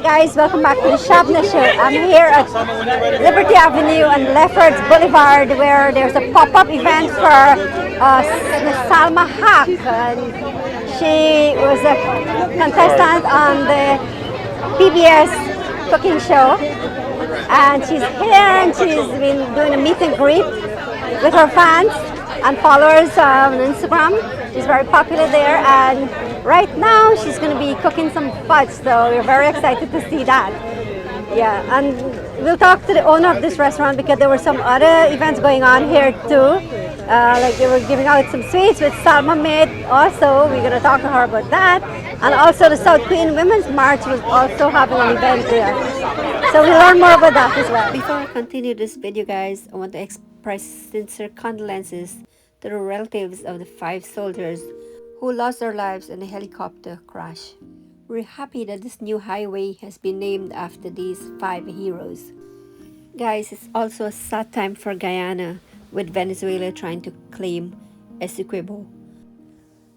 Hi guys, welcome back to the Shop Show. I'm here at Liberty Avenue and Lefferts Boulevard where there's a pop-up event for the Salmah Hack. And she was a contestant on the PBS cooking show. And she's here and she's been doing a meet and greet with her fans and followers on Instagram. She's very popular there, and right now she's going to be cooking some fudge, so we're very excited to see that. Yeah, and we'll talk to the owner of this restaurant because there were some other events going on here too. Like they were giving out some sweets with Salma made also. We're going to talk to her about that. And also the South Queen Women's March was also having an event there. So we'll learn more about that as well. Before I continue this video guys, I want to express sincere condolences to the relatives of the 5 soldiers who lost their lives in a helicopter crash. We're happy that this new highway has been named after these 5 heroes. Guys, it's also a sad time for Guyana, with Venezuela trying to claim Essequibo.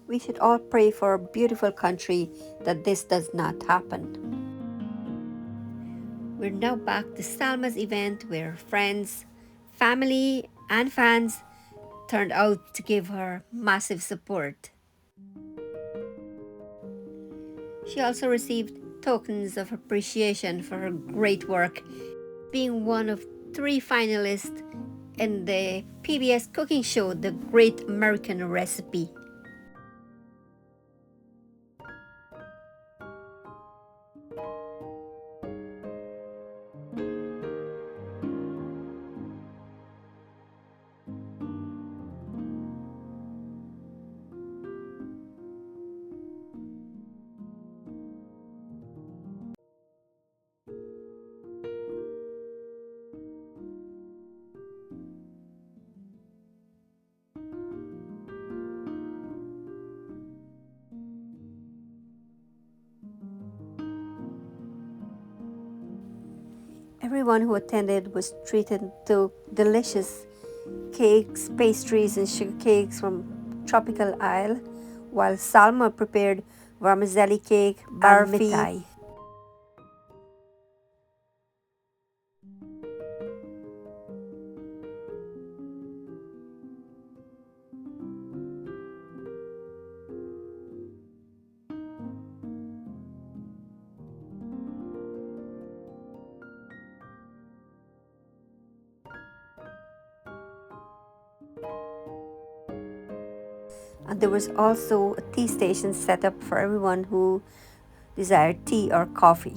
We should all pray for a beautiful country that this does not happen. We're now back to Salma's event where friends, family, and fans turned out to give her massive support. She also received tokens of appreciation for her great work, being one of 3 finalists in the PBS cooking show, The Great American Recipe. Everyone who attended was treated to delicious cakes, pastries, and sugar cakes from Tropical Isle, while Salma prepared vermicelli cake, barfi, and there was also a tea station set up for everyone who desired tea or coffee.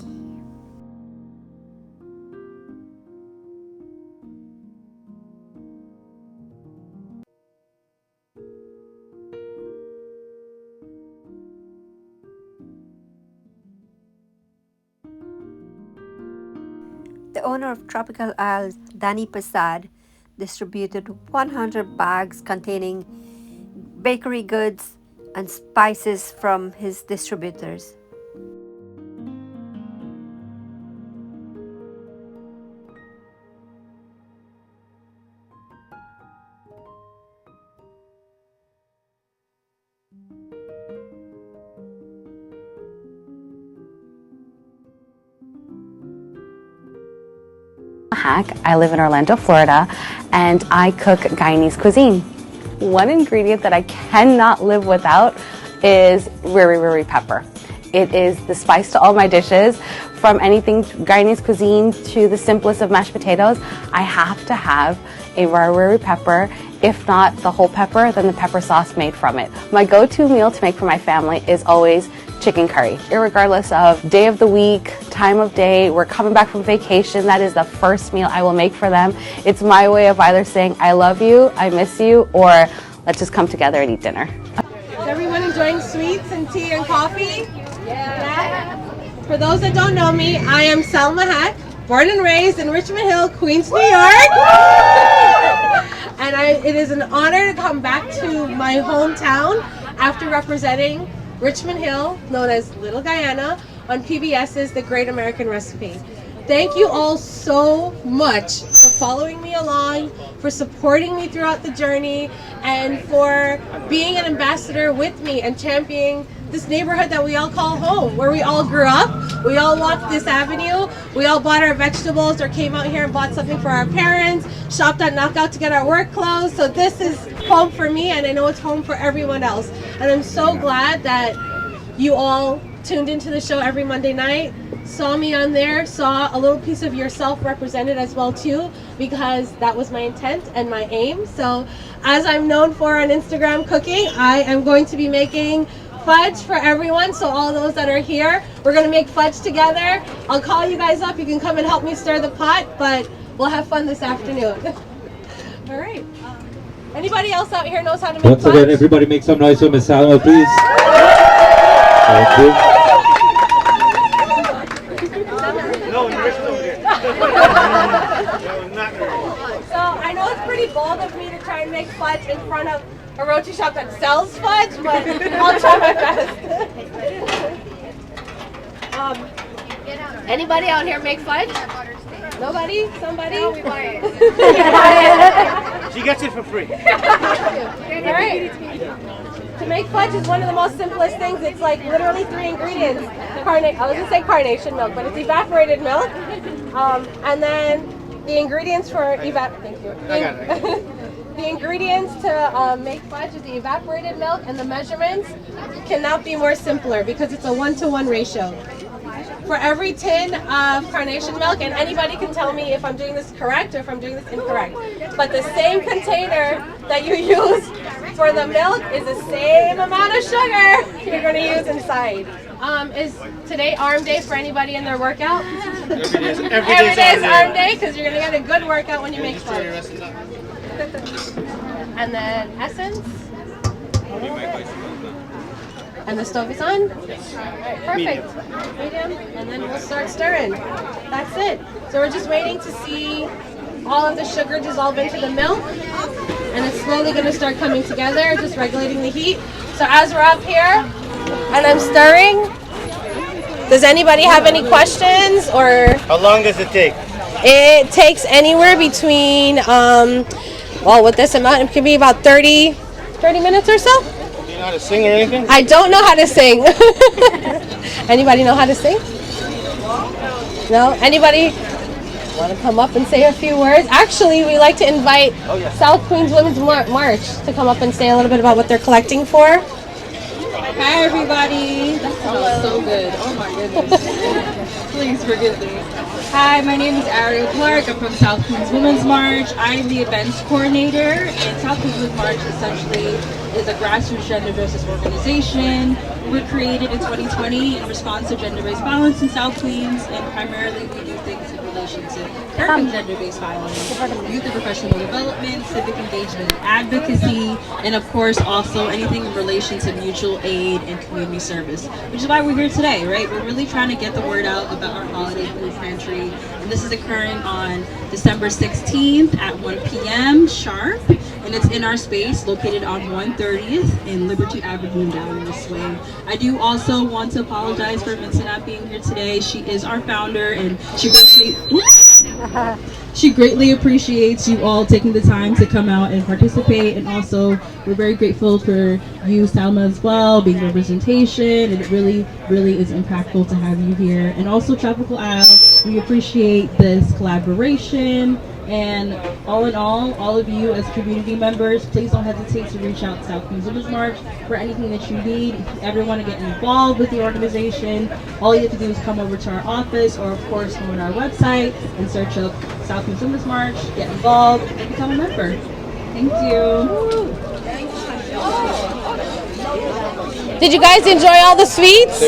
The owner of Tropical Isles, Danny Prasad, distributed 100 bags containing bakery goods and spices from his distributors. Hack. I live in Orlando, Florida, and I cook Guyanese cuisine. One ingredient that I cannot live without is riri pepper. It is the spice to all my dishes, from anything Guyanese cuisine to the simplest of mashed potatoes. I have to have a riri pepper. If not the whole pepper, then the pepper sauce made from it. My go-to meal to make for my family is always chicken curry. Irregardless of day of the week, time of day, we're coming back from vacation, that is the first meal I will make for them. It's my way of either saying I love you, I miss you, or let's just come together and eat dinner. Is everyone enjoying sweets and tea and coffee? Yeah. For those that don't know me, I am Salmah Hack, born and raised in Richmond Hill, Queens, New York. And it is an honor to come back to my hometown after representing Richmond Hill, known as Little Guyana, on PBS's The Great American Recipe. Thank you all so much for following me along, for supporting me throughout the journey, and for being an ambassador with me and championing this neighborhood that we all call home, where we all grew up. We all walked this avenue. We all bought our vegetables or came out here and bought something for our parents, shopped at Knockout to get our work clothes. So this is home for me, and I know it's home for everyone else. And I'm so glad that you all tuned into the show every Monday night, saw me on there, saw a little piece of yourself represented as well too, because that was my intent and my aim. So as I'm known for on Instagram cooking, I am going to be making fudge for everyone. So all those that are here, we're going to make fudge together. I'll call you guys up. You can come and help me stir the pot, but we'll have fun this afternoon. All right. Anybody else out here knows how to make Once fudge? again, everybody make some noise for Miss Salma, please. Thank you. No, in Richmond here. No, not in So I know it's pretty bold of me to try and make fudge in front of a roti shop that sells fudge, but I'll try my best. Anybody out here make fudge? Nobody? Somebody? No, we buy it. She gets it for free. All right. To make fudge is one of the most simplest things. It's like literally 3 ingredients. I was gonna say carnation milk, but it's evaporated milk. And then the ingredients for Thank you. I got it. The ingredients to make fudge is the evaporated milk, and the measurements cannot be more simpler because it's a 1-to-1 ratio. For every tin of carnation milk, and anybody can tell me if I'm doing this correct or if I'm doing this incorrect, but the same container that you use for the milk is the same amount of sugar you're going to use inside. Is today arm day for anybody in their workout? Every Every day is arm day. day because you're going to get a good workout when you make fudge. And then essence. And the stove is on? Alright, perfect. Medium. And then we'll start stirring. That's it. So we're just waiting to see all of the sugar dissolve into the milk. And it's slowly going to start coming together, just regulating the heat. So as we're up here and I'm stirring, does anybody have any questions? Or How long does it take? it takes anywhere between, well, with this amount, it could be about 30 minutes or so. Do you know how to sing or anything? I don't know how to sing. Anybody know how to sing? No? Anybody want to come up and say a few words? Actually, we like to invite South Queens Women's March to come up and say a little bit about what they're collecting for. Hi everybody. That smells so good. Oh my goodness. Please forgive me. Hi, my name is Ariel Clark. I'm from South Queens Women's March. I'm the events coordinator, and South Queens Women's March essentially is a grassroots gender justice organization. We were created in 2020 in response to gender-based violence in South Queens, and primarily we do things in relation to curbing gender-based violence, youth and professional development, civic engagement and advocacy, and of course also anything in relation to mutual aid and community service, which is why we're here today, right? We're really trying to get the word out about our holiday food pantry, and this is occurring on December 16th at 1 p.m. sharp, and it's in our space located on 130th in Liberty Avenue down this way. I do also want to apologize for Vincent not being here today. She is our founder, and she greatly appreciates you all taking the time to come out and participate, and also we're very grateful for you, Salma, as well, being representation, and it really is impactful to have you here. And also Tropical Isle, we appreciate this collaboration, and all in all of you as community members, please don't hesitate to reach out to South Queens Women's March for anything that you need. If you ever want to get involved with the organization, all you have to do is come over to our office, or of course go on our website and search up South Queens Women's March, get involved, and become a member. Thank you. Did you guys enjoy all the sweets?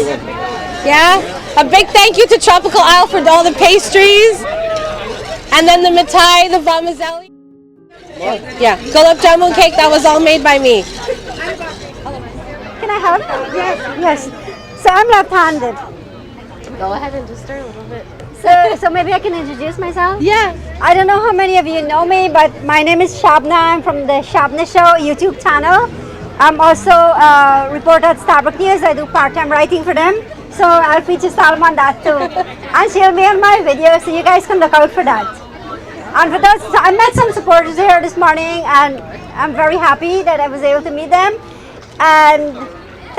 Yeah? A big thank you to Tropical Isle for all the pastries. And then the mithai, the vermicelli. Yeah, gulab jamun cake, that was all made by me. Can I help? Yes. So I'm left-handed. Go ahead and just stir a little bit. So maybe I can introduce myself? Yeah. I don't know how many of you know me, but my name is Shabna. I'm from the Shabna Show YouTube channel. I'm also a reporter at Starbucks News. I do part-time writing for them. So I'll feature Salma on that too. And she'll be on my video, so you guys can look out for that. And for those, so I met some supporters here this morning, and I'm very happy that I was able to meet them. And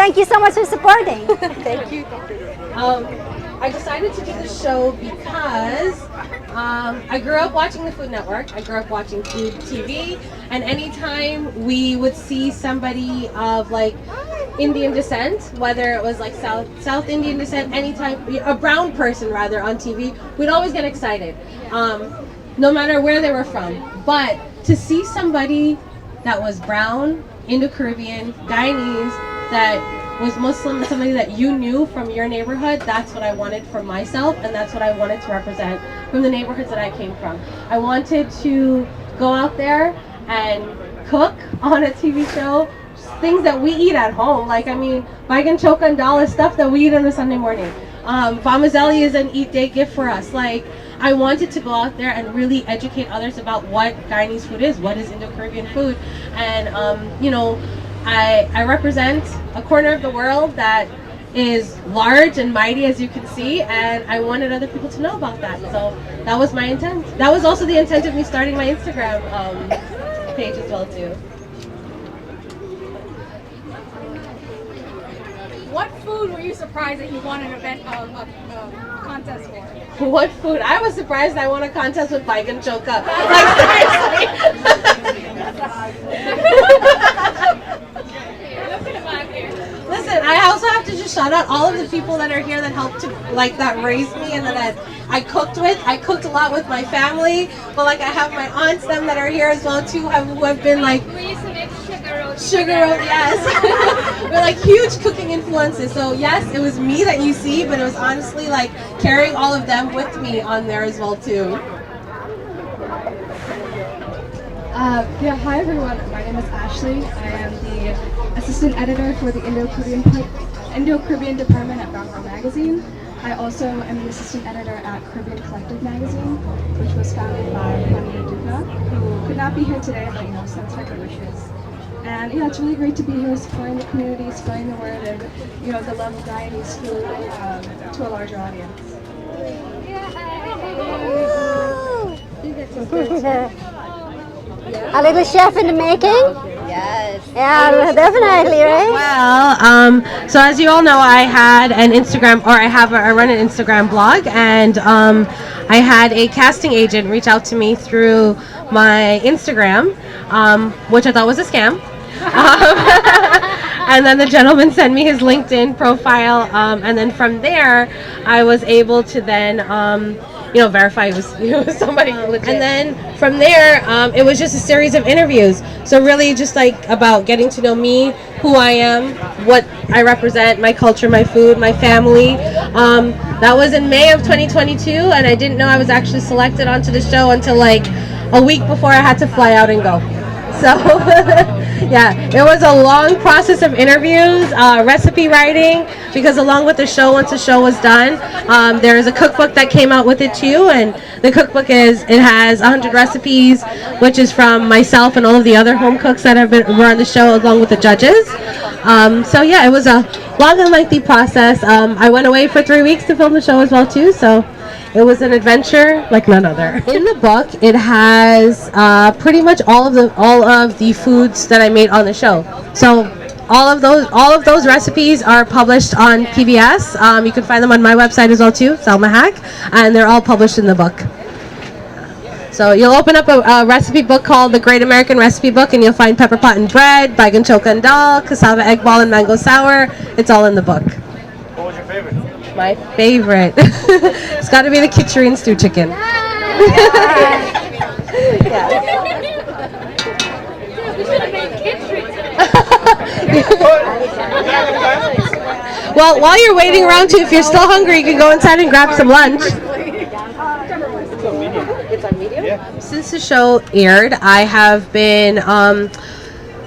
Thank you so much for supporting. Thank you. I decided to do this show because I grew up watching the Food Network. I grew up watching food TV, and anytime we would see somebody of like Indian descent, whether it was like South Indian descent, anytime a brown person rather on TV, we'd always get excited, no matter where they were from. But to see somebody that was brown, Indo-Caribbean, Guyanese, that was Muslim, somebody that you knew from your neighborhood, that's what I wanted for myself, and that's what I wanted to represent from the neighborhoods that I came from. I wanted to go out there and cook on a TV show, things that we eat at home. Like, I mean, baigan choka and dal is stuff that we eat on a Sunday morning. Famazeli is an eat day gift for us. Like, I wanted to go out there and really educate others about what Guyanese food is, what is Indo-Caribbean food, and you know, I represent a corner of the world that is large and mighty, as you can see, and I wanted other people to know about that. So that was my intent. That was also the intent of me starting my Instagram page as well too. What food were you surprised that you won an event contest for? What food? I was surprised I won a contest with baigan choka. Like, seriously. Listen, I also have to just shout out all of the people that are here that helped to, like, that raised me and that I cooked with. I cooked a lot with my family, but like I have my aunts, them that are here as well too, who have been like sugar road, yes. We're like huge cooking influences. So yes, it was me that you see, but it was honestly like carrying all of them with me on there as well too. Yeah, hi everyone. My name is Ashley. I am the assistant editor for the Indo-Caribbean department at Bangor Magazine. I also am the assistant editor at Caribbean Collective Magazine, which was founded by Juanita Duca, who could not be here today, but sends her good wishes. And yeah, it's really great to be here supporting the community, spreading the word, and the love of Guyanese food to a larger audience. A little chef in the making? Yes. Yeah, definitely, right? Well, so as you all know, I had an Instagram, or I run an Instagram blog, and I had a casting agent reach out to me through my Instagram, which I thought was a scam. And then the gentleman sent me his LinkedIn profile, and then from there, I was able to then verify it was somebody legit. And then from there, it was just a series of interviews. So really just like about getting to know me, who I am, what I represent, my culture, my food, my family. That was in May of 2022, and I didn't know I was actually selected onto the show until like a week before I had to fly out and go. So yeah, it was a long process of interviews, recipe writing, because along with the show, once the show was done, there is a cookbook that came out with it too, and the cookbook has 100 recipes, which is from myself and all of the other home cooks that were on the show, along with the judges. So yeah, it was a long and lengthy process. I went away for 3 weeks to film the show as well too, so it was an adventure like none other. In the book, it has pretty much all of the foods that I made on the show. So all of those recipes are published on PBS. You can find them on my website as well too, Salmah Hack, and they're all published in the book. So you'll open up a recipe book called The Great American Recipe Book, and you'll find pepper pot and bread, baigan choka and dal, cassava egg ball, and mango sour. It's all in the book. What was your favorite? My favorite. It's got to be the khichdi and stew chicken. Well, while you're waiting around too, if you're still hungry, you can go inside and grab some lunch. It's on medium? Yeah. Since the show aired, I have been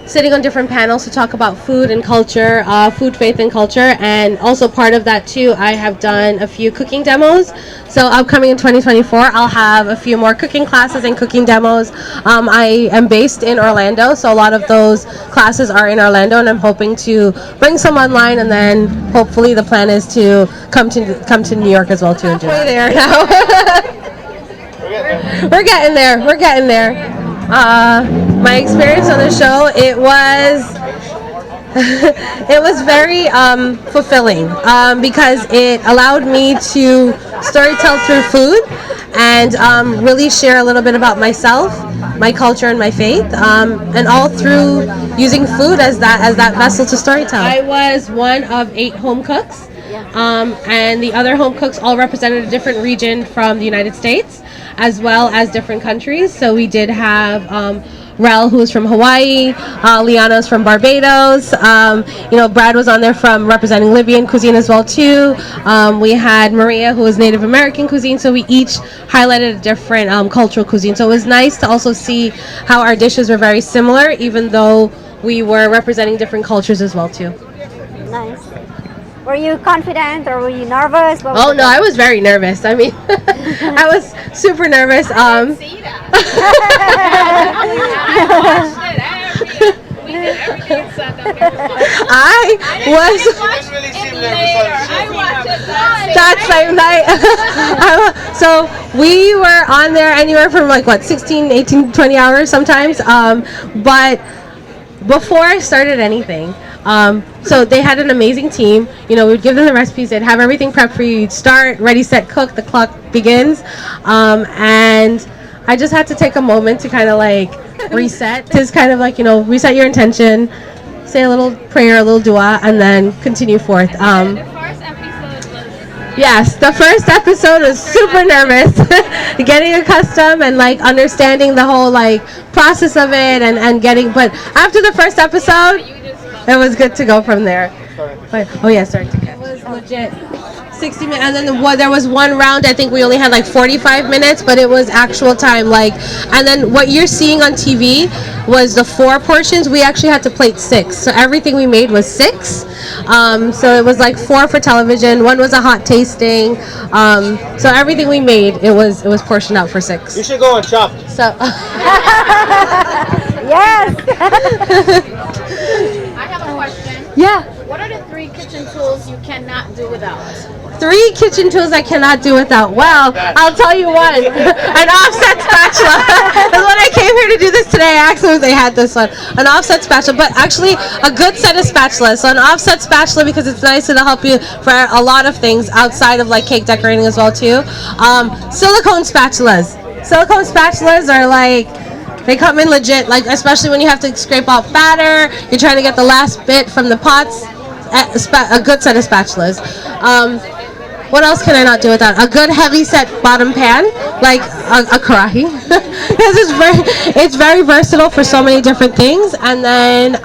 sitting on different panels to talk about food and culture, food, faith, and culture, and also part of that too, I have done a few cooking demos. So upcoming in 2024, I'll have a few more cooking classes and cooking demos. I am based in Orlando, so a lot of those classes are in Orlando, and I'm hoping to bring some online, and then hopefully the plan is to come to New York as well too and do that. There now. We're getting there. My experience on the show, it was It was very fulfilling because it allowed me to storytell through food and really share a little bit about myself, my culture, and my faith, and all through using food as that vessel to storytell. I was one of 8 home cooks, and the other home cooks all represented a different region from the United States, as well as different countries. So we did have Rel, who was from Hawaii, Liana's from Barbados, Brad was on there from representing Libyan cuisine as well too. We had Maria, who was Native American cuisine, so we each highlighted a different cultural cuisine. So it was nice to also see how our dishes were very similar, even though we were representing different cultures as well too. Nice. Were you confident or were you nervous? Oh no, I was very nervous. I mean, I was super nervous. I was that same night. So we were on there anywhere from 16, 18, 20 hours sometimes. But before I started anything, so they had an amazing team. We'd give them the recipes, they'd have everything prepped for you. You'd start, ready, set, cook, the clock begins. And I just had to take a moment to kind of reset. Just kind of reset your intention, say a little prayer, a little dua, and then continue forth. Yes, the first episode was super nervous, getting accustomed and understanding the whole process of it and getting. But after the first episode, it was good to go from there. Oh yeah, sorry. It was legit 60 minutes, and then there was one round. I think we only had 45 minutes, but it was actual time. And then what you're seeing on TV was the 4 portions. We actually had to plate 6, so everything we made was 6. So it was 4 for television. 1 was a hot tasting. So everything we made, it was portioned out for 6. You should go and chop. So. Yes. I have a question. Yeah. What are the 3 kitchen tools you cannot do without? 3 kitchen tools I cannot do without. Well, I'll tell you one. An offset spatula. And when I came here to do this today, I asked them if they had this one. An offset spatula, but actually a good set of spatulas. So an offset spatula, because it's nice, it'll help you for a lot of things outside of cake decorating as well too. Silicone spatulas. Silicone spatulas are they come in legit, especially when you have to scrape off batter, you're trying to get the last bit from the pots. A good set of spatulas. What else can I not do without? A good heavy set bottom pan, like a karahi. Because it's very versatile for so many different things. And then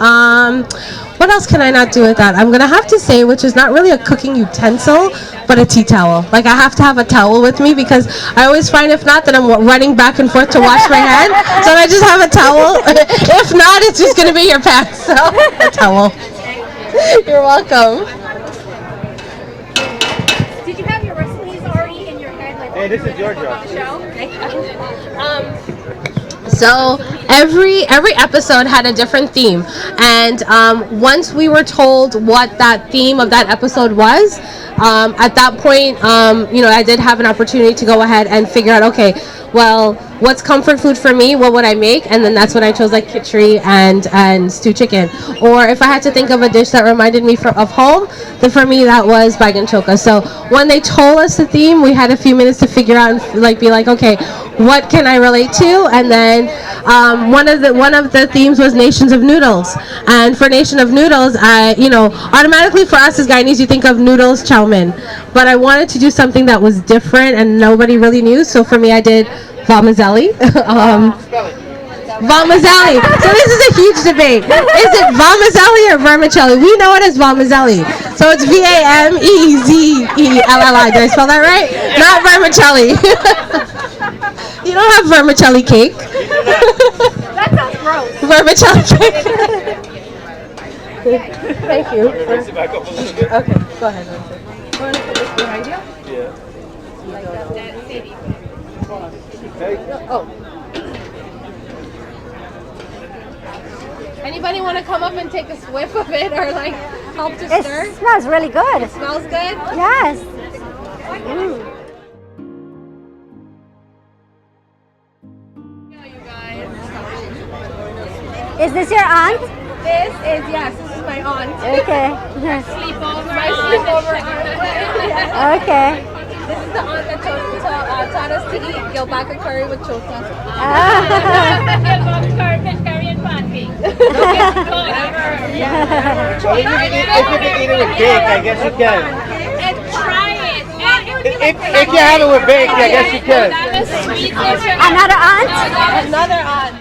what else can I not do without? I'm gonna have to say, which is not really a cooking utensil, but a tea towel. I have to have a towel with me because I always find if not that I'm running back and forth to wash my hand. So I just have a towel. If not, it's just gonna be your pants. So a towel. You're welcome. Did you have your recipes already in your head? Hey, this is your job. So every episode had a different theme, and once we were told what that theme of that episode was, at that point, I did have an opportunity to go ahead and figure out, okay, well, what's comfort food for me? What would I make? And then that's when I chose khichdi and stewed chicken. Or if I had to think of a dish that reminded me of home, then for me that was bagan choka. So when they told us the theme, we had a few minutes to figure out and be okay, what can I relate to? And then one of the themes was Nations of Noodles. And for Nation of Noodles, automatically for us as Guyanese, you think of noodles, chow mein. But I wanted to do something that was different and nobody really knew. So for me, I did Vermicelli. Vermicelli. So this is a huge debate. Is it vermicelli or vermicelli? We know it as vermicelli. So it's Vamezelli. Did I spell that right? Not vermicelli. You don't have vermicelli cake. That sounds gross. Vermicelli cake. Thank you. Okay, go ahead. You want to put this behind you? Yeah. Oh. Anybody want to come up and take a whiff of it or help to stir? It smells really good. It smells good? Yes. You guys. Is this your aunt? This is, yes, this is my aunt. Okay. Sleepover. My sleepover aunt. Okay. This is the aunt that taught us to eat gilbaka curry with choka. Curry and pancakes. So if you can eat it with bake, I guess you can. And try it. If you have it with bake, I guess you can. That was sweet. Another Another aunt? Another aunt.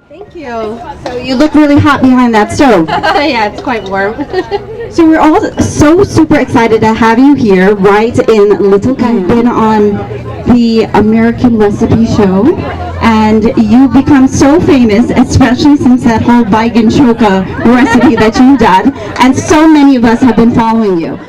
Thank you. So you look really hot behind that stove. Yeah, it's quite warm. So we're all so super excited to have you here right in Little. You've been on the American Recipe Show and you've become so famous, especially since that whole Baigan Choka recipe that you've done, and so many of us have been following you.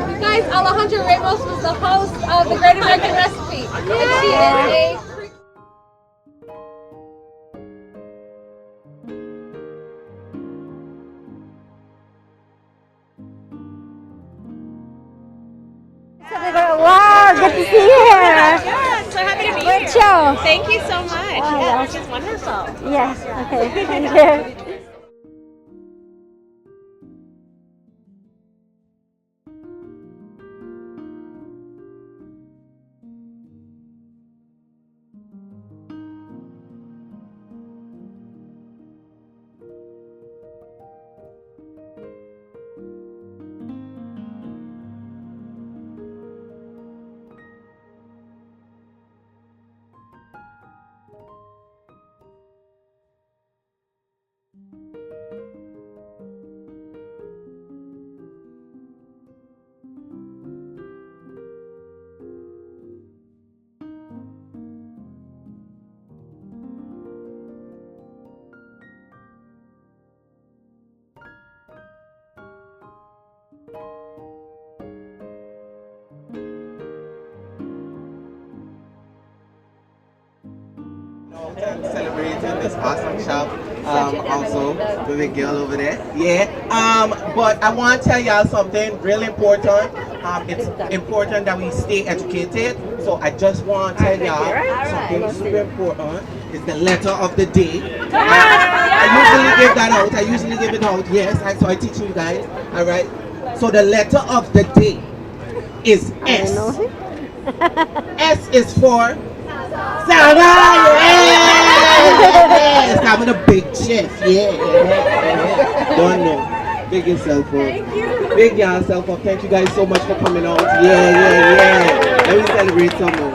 You guys, Alejandra Ramos was the host of the Great American Recipe. And she is a Wow, good to see you here. so happy to be Great show. Thank you so much. Wow. It's wonderful. Yes, okay, thank you. Celebrating this awesome shop, also the big girl over there. Yeah. But I want to tell y'all something really important. It's important that we stay educated. So I just want to tell y'all something super important. Is the letter of the day. I usually give that out. I usually give it out. Yes. So I teach you guys. All right. So the letter of the day is S. S is for Salma. Yes, having a big chest. Yeah. Don't know. Big yourself up. Big yourself up. Thank you guys so much for coming out. Yeah. Let me celebrate some more.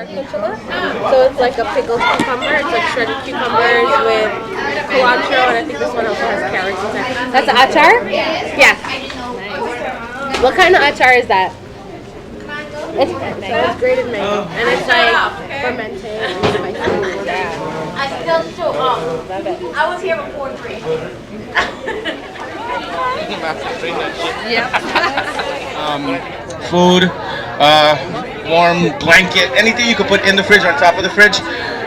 So it's like a pickled cucumber. It's like shredded cucumbers with cilantro, and I think this one also has carrots inside. That's achar? Yeah. Nice. What kind of achar is that? It's grated mango, and it's like fermented and spicy. Yeah. I still show up. Love it. I was here before 3. Food, warm blanket, anything you could put in the fridge, on top of the fridge,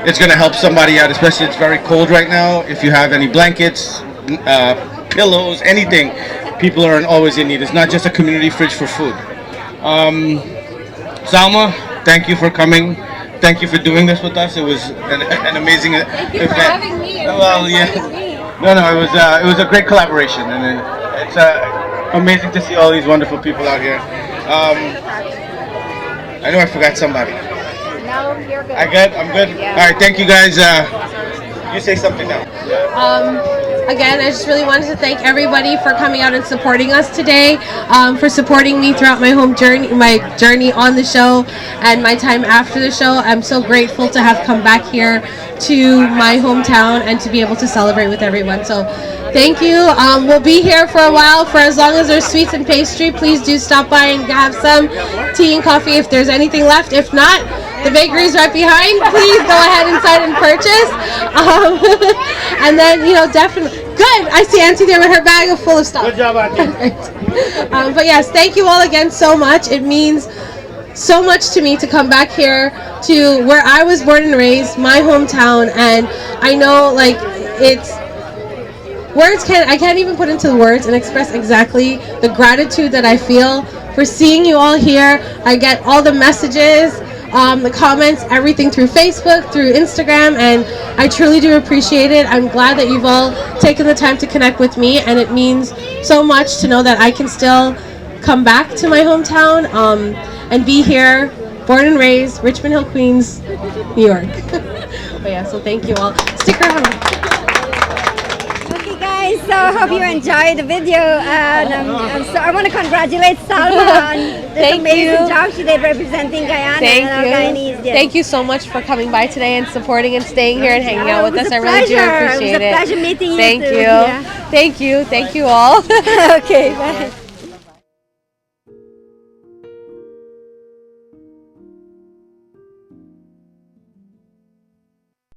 it's gonna help somebody out, especially it's very cold right now. If you have any blankets, pillows, anything, people are always in need. It's not just a community fridge for food. Salma, thank you for coming. Thank you for doing this with us. It was an amazing event. Thank you for having me. Well, yeah. No, it was a great collaboration, and it's amazing to see all these wonderful people out here. I know I forgot somebody. No, you're good. I'm good. Yeah. All right, thank you guys. You say something now. Again, I just really wanted to thank everybody for coming out and supporting us today, for supporting me throughout my journey on the show and my time after the show. I'm so grateful to have come back here to my hometown and to be able to celebrate with everyone. So thank you. We'll be here for a while, for as long as there's sweets and pastry. Please do stop by and have some tea and coffee if there's anything left. If not, the bakery's right behind. Please go ahead inside and purchase. And then, definitely. Good. I see Auntie there with her bag full of stuff. Good job, Auntie. But yes, thank you all again so much. It means so much to me to come back here to where I was born and raised, my hometown, and I know I can't even put into words and express exactly the gratitude that I feel for seeing you all here. I get all the messages, the comments, everything through Facebook, through Instagram, and I truly do appreciate it. I'm glad that you've all taken the time to connect with me, and it means so much to know that I can still come back to my hometown and be here, born and raised, Richmond Hill, Queens, New York. But yeah, so thank you all. Stick around. Okay guys, so I hope you enjoyed the video, and so I want to congratulate Salma on this amazing job she did representing Guyana. Thank and you. Guyanese, yes. Thank you so much for coming by today and supporting and staying here and hanging out with us. I really do appreciate it. It was a pleasure meeting you. Thank too. you. Yeah. Thank you. Thank you all. Okay, bye.